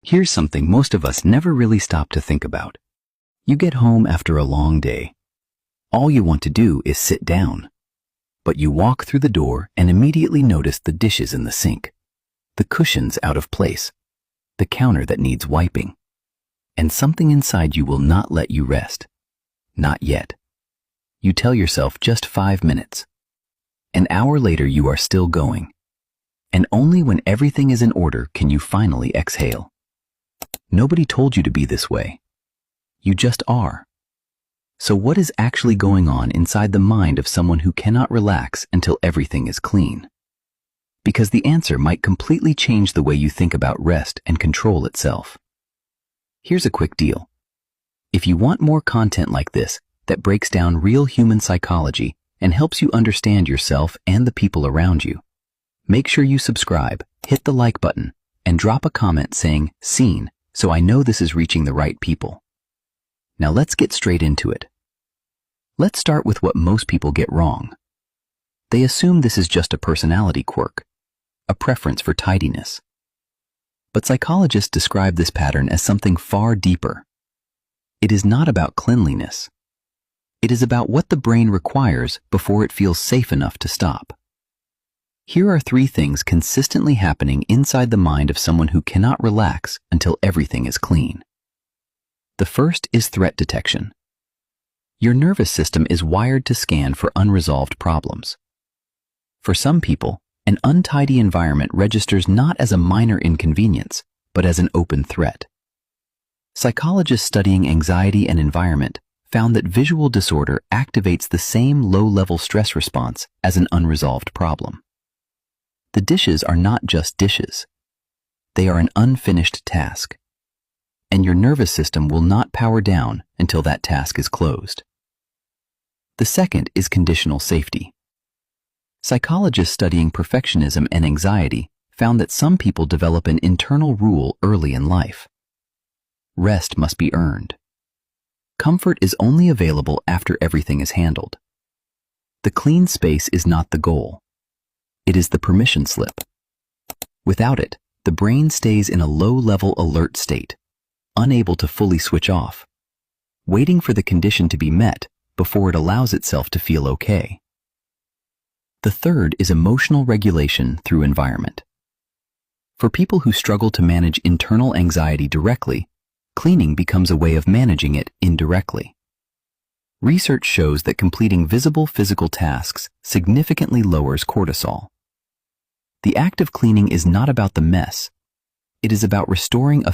Here's something most of us never really stop to think about. You get home after a long day. All you want to do is sit down. But you walk through the door and immediately notice the dishes in the sink, the cushions out of place, the counter that needs wiping. And something inside you will not let you rest. Not yet. You tell yourself just 5 minutes. An hour later you are still going. And only when everything is in order can you finally exhale. Nobody told you to be this way. You just are. So what is actually going on inside the mind of someone who cannot relax until everything is clean? Because the answer might completely change the way you think about rest and control itself. Here's a quick deal. If you want more content like this that breaks down real human psychology and helps you understand yourself and the people around you, make sure you subscribe, hit the like button, and drop a comment saying "seen" so I know this is reaching the right people. Now let's get straight into it. Let's start with what most people get wrong. They assume this is just a personality quirk, a preference for tidiness. But psychologists describe this pattern as something far deeper. It is not about cleanliness. It is about what the brain requires before it feels safe enough to stop. Here are 3 things consistently happening inside the mind of someone who cannot relax until everything is clean. The first is threat detection. Your nervous system is wired to scan for unresolved problems. For some people, an untidy environment registers not as a minor inconvenience, but as an open threat. Psychologists studying anxiety and environment found that visual disorder activates the same low-level stress response as an unresolved problem. The dishes are not just dishes. They are an unfinished task. And your nervous system will not power down until that task is closed. The second is conditional safety. Psychologists studying perfectionism and anxiety found that some people develop an internal rule early in life. Rest must be earned. Comfort is only available after everything is handled. The clean space is not the goal. It is the permission slip. Without it, the brain stays in a low-level alert state, unable to fully switch off, waiting for the condition to be met before it allows itself to feel okay. The third is emotional regulation through environment. For people who struggle to manage internal anxiety directly, cleaning becomes a way of managing it indirectly. Research shows that completing visible physical tasks significantly lowers cortisol. The act of cleaning is not about the mess. It is about restoring a